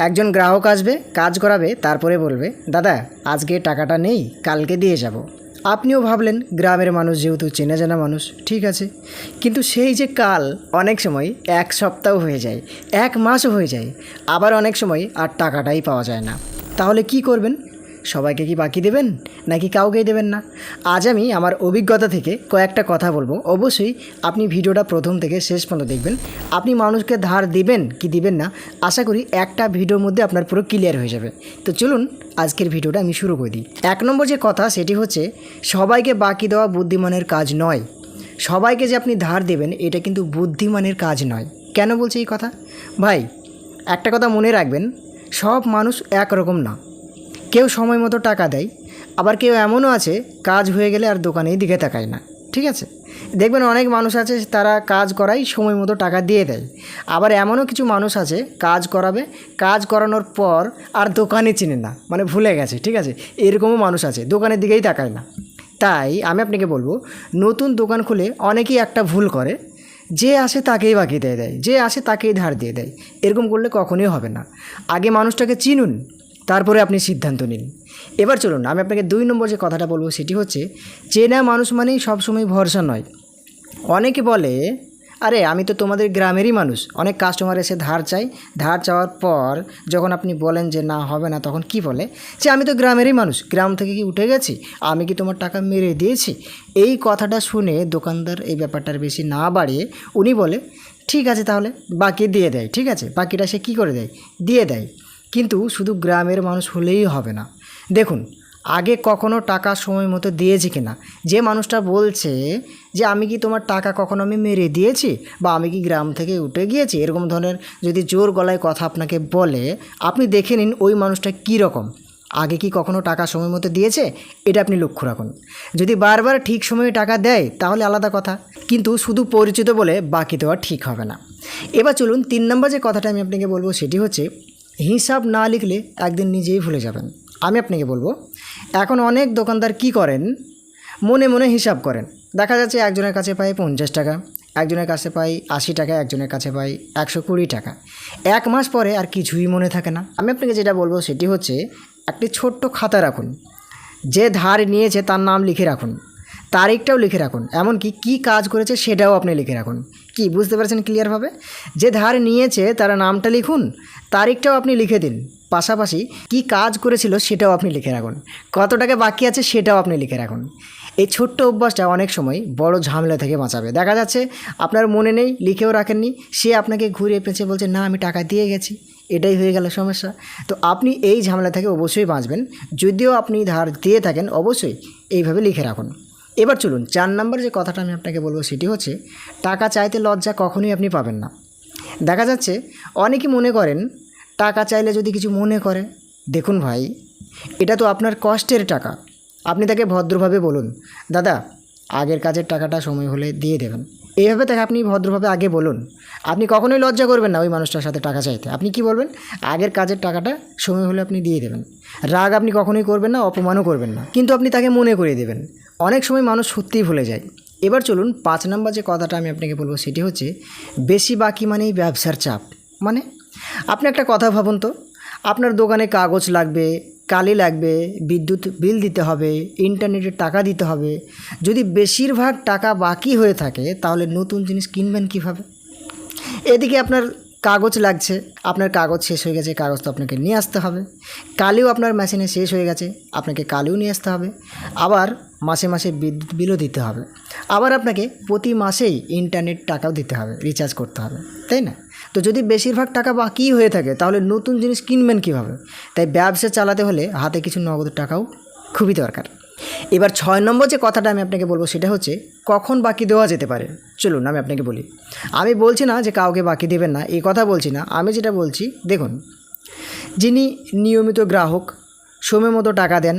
একজন গ্রাহক আসবে, কাজ করাবে, তারপরে বলবে দাদা আজকে টাকাটা নেই, কালকে দিয়ে যাব। আপনিও ভাবলেন গ্রামের মানুষ যেহেতু চেনা জানা মানুষ, ঠিক আছে। কিন্তু সেই যে কাল অনেক সময় 1 সপ্তাহ হয়ে যায়, 1 মাসও হয়ে যায়, আবার অনেক সময় আর টাকাটাই পাওয়া যায় না। তাহলে কি করবেন? সবাইকে কি বাকি দেবেন নাকি কাউকেই দেবেন না? আজ আমি আমার অভিজ্ঞতা থেকে কয়েকটা কথা বলবো। অবশ্যই আপনি ভিডিওটা প্রথম থেকে শেষ পর্যন্ত দেখবেন। আপনি মানুষকে ধার দিবেন কি দিবেন না, আশা করি একটা ভিডিওর মধ্যে আপনার পুরো ক্লিয়ার হয়ে যাবে। তো চলুন আজকের ভিডিওটা আমি শুরু করে দিই। 1 নম্বর যে কথা সেটি হচ্ছে, সবাইকে বাকি দেওয়া বুদ্ধিমানের কাজ নয়। সবাইকে যে আপনি ধার দেবেন এটা কিন্তু বুদ্ধিমানের কাজ নয়। কেন বলছে এই কথা? ভাই একটা কথা মনে রাখবেন, সব মানুষ একরকম না। কেউ সময় মতো টাকা দেয়, আবার কেউ এমনও আছে কাজ হয়ে গেলে আর দোকানেই দিকে তাকায় না, ঠিক আছে। দেখবেন অনেক মানুষ আছে তারা কাজ করাই সময় মতো টাকা দিয়ে দেয়, আবার এমনও কিছু মানুষ আছে কাজ করাবে, কাজ করানোর পর আর দোকানে চিনে না, মানে ভুলে গেছে, ঠিক আছে। এরকমও মানুষ আছে দোকানের দিকেই তাকায় না। তাই আমি আপনাকে বলবো, নতুন দোকান খুলে অনেকেই একটা ভুল করে, যে আসে তাকেই বাকি দিয়ে দেয়, যে আসে তাকেই ধার দিয়ে দেয়। এরকম করলে কখনোই হবে না। আগে মানুষটাকে চিনুন, তারপরে আপনি সিদ্ধান্ত নিন। এবার চলুন আমি আপনাকে 2 নম্বর যে কথাটা বলবো সেটি হচ্ছে, চেনা মানুষ মানেই সবসময় ভরসা নয়। অনেকে বলে আরে আমি তো তোমাদের গ্রামেরই মানুষ, অনেক কাস্টমার এসে ধার চাই, ধার চাওয়ার পর যখন আপনি বলেন যে না হবে না, তখন কি বলে যে আমি তো গ্রামেরই মানুষ, গ্রাম থেকে কি উঠে গেছি, আমি কি তোমার টাকা মেরে দিয়েছি? এই কথাটা শুনে দোকানদার এই ব্যাপারটার বেশি না বাড়িয়ে উনি বলে ঠিক আছে তাহলে বাকি দিয়ে দেয়, ঠিক আছে। বাকিটা সে কী করে দেয়? দিয়ে দেয়। কিন্তু শুধু গ্রামের মানুষ হলেই হবে না। দেখুন আগে কখনো টাকা সময় মতো দিয়েছি কিনা। যে মানুষটা বলছে যে আমি কি তোমার টাকা কখনো আমি মেরে দিয়েছি, বা আমি কি গ্রাম থেকে উঠে গিয়েছি, এরকম ধরনের যদি জোর গলায় কথা আপনাকে বলে, আপনি দেখে নিন ওই মানুষটা কী রকম। আগে কি কখনো টাকা সময় মতো দিয়েছে, এটা আপনি লক্ষ্য রাখুন। যদি বারবার ঠিক সময়ে টাকা দেয় তাহলে আলাদা কথা, কিন্তু শুধু পরিচিত বলে বাকি দেওয়া ঠিক হবে না। এবার চলুন 3 নম্বর যে কথাটা আমি আপনাকে বলবো সেটি হচ্ছে, হিসাব না লিখলে একদিন নিজেই ভুলে যাবেন। আমি আপনাকে বলবো, এখন অনেক দোকানদার কি করেন, মনে মনে হিসাব করেন। দেখা যাচ্ছে একজনের কাছে পাই 50 টাকা, একজনের কাছে পাই 80 টাকা, একজনের কাছে পাই 120 টাকা। 1 মাস পরে আর কিছুই মনে থাকে না। আমি আপনাকে যেটা বলবো সেটি হচ্ছে, একটি ছোট্ট খাতা রাখুন, যে ধার নিয়েছে তার নাম লিখে রাখুন, তারিখটাও লিখে রাখুন, এমনকি কী কাজ করেছে সেটাও আপনি লিখে রাখুন। কি বুঝতে পারছেন ক্লিয়ারভাবে? যে ধার নিয়েছে তার নামটা লিখুন, তারিখটাও আপনি লিখে দিন, পাশাপাশি কি কাজ করেছিল সেটাও আপনি লিখে রাখুন, কত টাকা বাকি আছে সেটাও আপনি লিখে রাখুন। এই ছোট্ট অভ্যাসটা অনেক সময় বড় ঝামেলা থেকে বাঁচাবে। দেখা যাচ্ছে আপনার মনে নেই, লিখেও রাখেননি, সে আপনাকে ঘুরে পেঁচে বলছে না আমি টাকা দিয়ে গেছি, এটাই হয়ে গেল সমস্যা। তো আপনি এই ঝামেলা থেকে অবশ্যই বাঁচবেন। যদিও আপনি ধার দিয়ে থাকেন অবশ্যই এইভাবে লিখে রাখুন। এবার চলুন 4 নম্বর যে কথাটা আমি আপনাকে বলবো সেটি হচ্ছে, টাকা চাইতে লজ্জা কখনোই আপনি পাবেন না। দেখা যাচ্ছে অনেকে মনে করেন টাকা চাইলে যদি কিছু মনে করে, দেখুন ভাই এটা তো আপনার কষ্টের টাকা। আপনি তাকে ভদ্রভাবে বলুন দাদা আগের কাজের টাকাটা সময় হলে দিয়ে দেবেন, এইভাবে তাকে আপনি ভদ্রভাবে আগে বলুন। আপনি কখনোই লজ্জা করবেন না ওই মানুষটার সাথে টাকা চাইতে। আপনি কি বলবেন, আগের কাজের টাকাটা সময় হলে আপনি দিয়ে দেবেন। রাগ আপনি কখনোই করবেন না, অপমানও করবেন না, কিন্তু আপনি তাকে মনে করিয়ে দেবেন। অনেক সময় মানুষ সত্যিই ভুলে যায়। এবার চলুন 5 নম্বর যে কথাটা আমি আপনাকে বলবো সেটি হচ্ছে, বেশি বাকি মানেই ব্যবসার চাপ। মানে আপনি একটা কথা ভাবুন তো, আপনার দোকানে কাগজ লাগবে, কালি লাগবে, বিদ্যুৎ বিল দিতে হবে, ইন্টারনেটের টাকা দিতে হবে। যদি বেশিরভাগ টাকা বাকি হয়ে থাকে তাহলে নতুন জিনিস কিনবেন কীভাবে? এদিকে আপনার কাগজ লাগছে, আপনার কাগজ শেষ হয়ে গেছে, কাগজ তো আপনাকে নিয়ে আসতে হবে। কালিও আপনার মেশিনে শেষ হয়ে গেছে, আপনাকে কালিও নিয়ে আসতে হবে। আবার মাসে মাসে বিদ্যুৎ বিলও দিতে হবে। আবার আপনাকে প্রতি মাসেই ইন্টারনেট টাকাও দিতে হবে, রিচার্জ করতে হবে, তাই না? তো যদি বেশিরভাগ টাকা বাকি হয়ে থাকে তাহলে নতুন জিনিস কিনবেন কীভাবে? তাই ব্যবসা চালাতে হলে হাতে কিছু নগদ টাকাও খুবই দরকার। এবার 6 নম্বর যে কথাটা আমি আপনাকে বলবো সেটা হচ্ছে, কখন বাকি দেওয়া যেতে পারে। চলুন আমি আপনাকে বলি। আমি বলছি না যে কাউকে বাকি দেবেন না, এই কথা বলছি না। আমি যেটা বলছি, দেখুন যিনি নিয়মিত গ্রাহক, সময় মতো টাকা দেন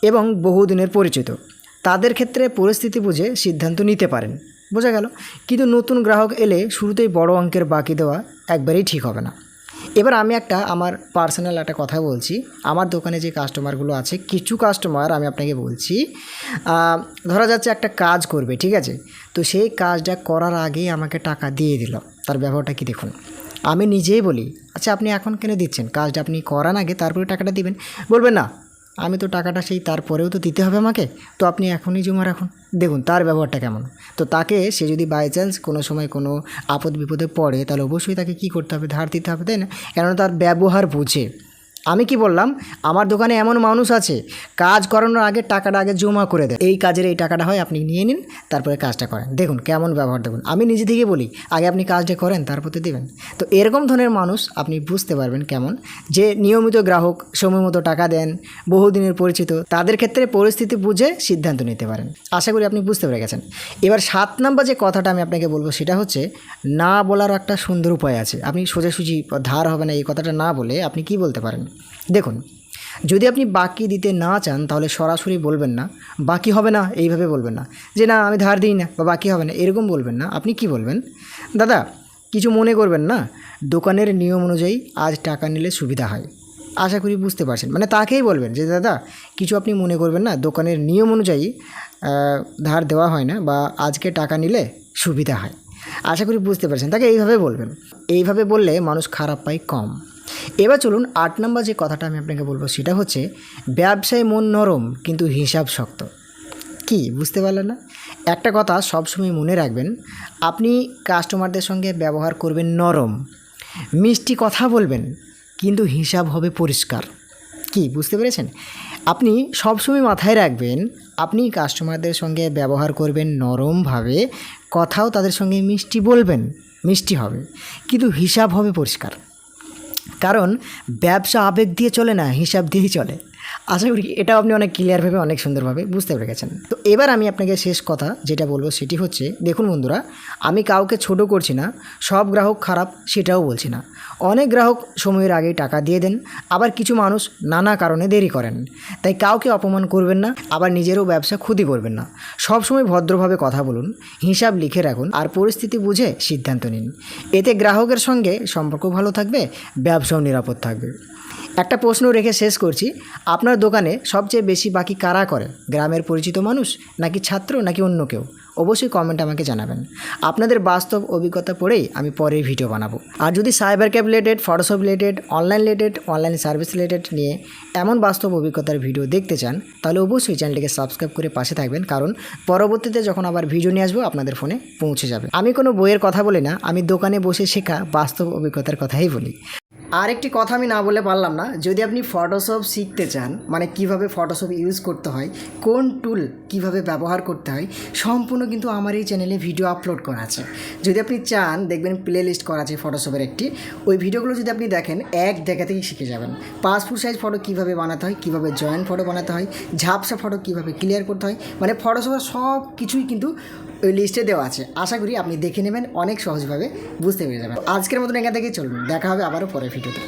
এবং বহুদিনের পরিচিত, তাদের ক্ষেত্রে পরিস্থিতি বুঝে সিদ্ধান্ত নিতে পারেন, বোঝা গেল। কিন্তু নতুন গ্রাহক এলে শুরুতেই বড় অঙ্কের বাকি দেওয়া একবারেই ঠিক হবে না। এবার আমি আমার পার্সোনাল একটা কথা বলছি। আমার দোকানে যে কাস্টমারগুলো আছে, কিছু কাস্টমার আমি আপনাকে বলছি, ধরা যাচ্ছে একটা কাজ করবে, ঠিক আছে। তো সেই কাজটা করার আগেই আমাকে টাকা দিয়ে দিল, তার ব্যবহারটা কি দেখুন। আমি নিজেই বলি, আচ্ছা আপনি এখন কেন দিচ্ছেন, কাজটা আপনি করান আগে তারপরে টাকাটা দিবেন। বলবেন না আমি তো টাকাটা সেই তারপরেও তো দিতে হবে আমাকে, তো আপনি এখনই জমা রাখুন। দেখুন তার ব্যবহারটা কেমন। তো তাকে সে যদি বাই চান্স কোনো সময় কোনো আপদ বিপদে পড়ে তাহলে অবশ্যই তাকে কী করতে হবে, ধার দিতে হবে, তাই না? কেননা তার ব্যবহার বুঝে। আমি কি বললাম, আমার দোকানে এমন মানুষ আছে কাজ করানোর আগে টাকাটা আগে জমা করে দেয়, এই কাজের এই টাকাটা হয় আপনি নিয়ে নিন, তারপরে কাজটা করেন। দেখুন কেমন ব্যবহার, দেখুন আমি নিজে থেকে বলি আগে আপনি কাজটা করেন তারপর তো দেবেন। তো এরকম ধরনের মানুষ আপনি বুঝতে পারবেন কেমন, যে নিয়মিত গ্রাহক, সময় মতো টাকা দেন, বহুদিনের পরিচিত, তাদের ক্ষেত্রে পরিস্থিতি বুঝে সিদ্ধান্ত নিতে পারেন। আশা করি আপনি বুঝতে পেরে গেছেন। এবার 7 নম্বর যে কথাটা আমি আপনাকে বলবো সেটা হচ্ছে, না বলার একটা সুন্দর উপায় আছে। আপনি সোজাসুজি ধার হবে না এই কথাটা না বলে আপনি কি বলতে পারেন, দেখুন যদি আপনি বাকি দিতে না চান তাহলে সরাসরি বলবেন না বাকি হবে না, এইভাবে বলবেন না যে না আমি ধার দিই না বা বাকি হবে না, এরকম বলবেন না। আপনি কি বলবেন, দাদা কিছু মনে করবেন না, দোকানের নিয়ম অনুযায়ী আজ টাকা নিলে সুবিধা হয়। আশা করি বুঝতে পারছেন, মানে তাকেই বলবেন যে দাদা কিছু আপনি মনে করবেন না, দোকানের নিয়ম অনুযায়ী ধার দেওয়া হয় না, বা আজকে টাকা নিলে সুবিধা হয়। আশা করি বুঝতে পারছেন, তাকে এইভাবে বলবেন। এইভাবে বললে মানুষ খারাপ পায় কম। এবার চলুন 8 নম্বর যে কথাটা আমি আপনাকে বলবো সেটা হচ্ছে, ব্যবসায় মন নরম কিন্তু হিসাব শক্ত। কি বুঝতে পারলেন না? একটা কথা সবসময় মনে রাখবেন, আপনি কাস্টমারদের সঙ্গে ব্যবহার করবেন নরম, মিষ্টি কথা বলবেন, কিন্তু হিসাব হবে পরিষ্কার। কি বুঝতে পেরেছেন? আপনি সবসময় মাথায় রাখবেন, আপনি কাস্টমারদের সঙ্গে ব্যবহার করবেন নরমভাবে, কথাও তাদের সঙ্গে মিষ্টি বলবেন, মিষ্টি হবে, কিন্তু হিসাব হবে পরিষ্কার। কারণ ব্যবসা আবেগ দিয়ে চলে না, হিসাব দিয়েই চলে। আশা করি এটাও আপনি অনেক ক্লিয়ারভাবে, অনেক সুন্দরভাবে বুঝতে পেরে গেছেন। তো এবার আমি আপনাকে শেষ কথা যেটা বলবো সেটি হচ্ছে, দেখুন বন্ধুরা, আমি কাউকে ছোট করছি না, সব গ্রাহক খারাপ সেটাও বলছি না। অনেক গ্রাহক সময়ের আগেই টাকা দিয়ে দেন, আবার কিছু মানুষ নানা কারণে দেরি করেন। তাই কাউকে অপমান করবেন না, আবার নিজেরও ব্যবসা ক্ষতি করবেন না। সবসময় ভদ্রভাবে কথা বলুন, হিসাব লিখে রাখুন, আর পরিস্থিতি বুঝে সিদ্ধান্ত নিন। এতে গ্রাহকের সঙ্গে সম্পর্ক ভালো থাকবে, ব্যবসাও নিরাপদ থাকবে। একটা প্রশ্ন রেখে শেষ করছি, আপনার দোকানে সবচেয়ে বেশি বাকি কারা করে? গ্রামের পরিচিত মানুষ, নাকি ছাত্র, নাকি অন্য কেউ? অবশ্যই কমেন্ট আমাকে জানাবেন। আপনাদের বাস্তব অভিজ্ঞতা পড়েই আমি পরের ভিডিও বানাবো। আর যদি cyber cab related, Photoshop related, online service related নিয়ে এমন বাস্তব অভিজ্ঞতার ভিডিও দেখতে চান, তাহলে অবশ্যই চ্যানেলটিকে সাবস্ক্রাইব করে পাশে থাকবেন, কারণ পরবর্তীতে যখন আবার ভিডিও নিয়ে আসবো আপনাদের ফোনে পৌঁছে যাবে। আমি কোনো বইয়ের কথা বলি না, আমি দোকানে বসে শেখা বাস্তব অভিজ্ঞতার কথাই বলি। আর একটি কথা আমি না বলে পারলাম না, যদি আপনি ফটোশপ শিখতে চান, মানে কিভাবে ফটোশপ ইউজ করতে হয়, কোন টুল কিভাবে ব্যবহার করতে হয়, সম্পূর্ণ কিন্তু আমার এই চ্যানেলে ভিডিও আপলোড করা আছে। যদি আপনি চান দেখবেন প্লে লিস্ট করা আছে ফটোশপের একটি, ওই ভিডিওগুলো যদি আপনি দেখেন এক দেখাতেই শিখে যাবেন। পাসপোর্ট সাইজ ফটো কীভাবে বানাতে হয়, কীভাবে জয়েন্ট ফটো বানাতে হয়, ঝাপসা ফটো কীভাবে ক্লিয়ার করতে হয়, মানে ফটোশপের সব কিছুই কিন্তু ওই লিস্টে দেওয়া আছে। আশা করি আপনি দেখে নেবেন, অনেক সহজভাবে বুঝতে পেরে যাবেন। আজকের মতন এখান থেকে চলুন, দেখা হবে আবারও পরের ভিডিওতে।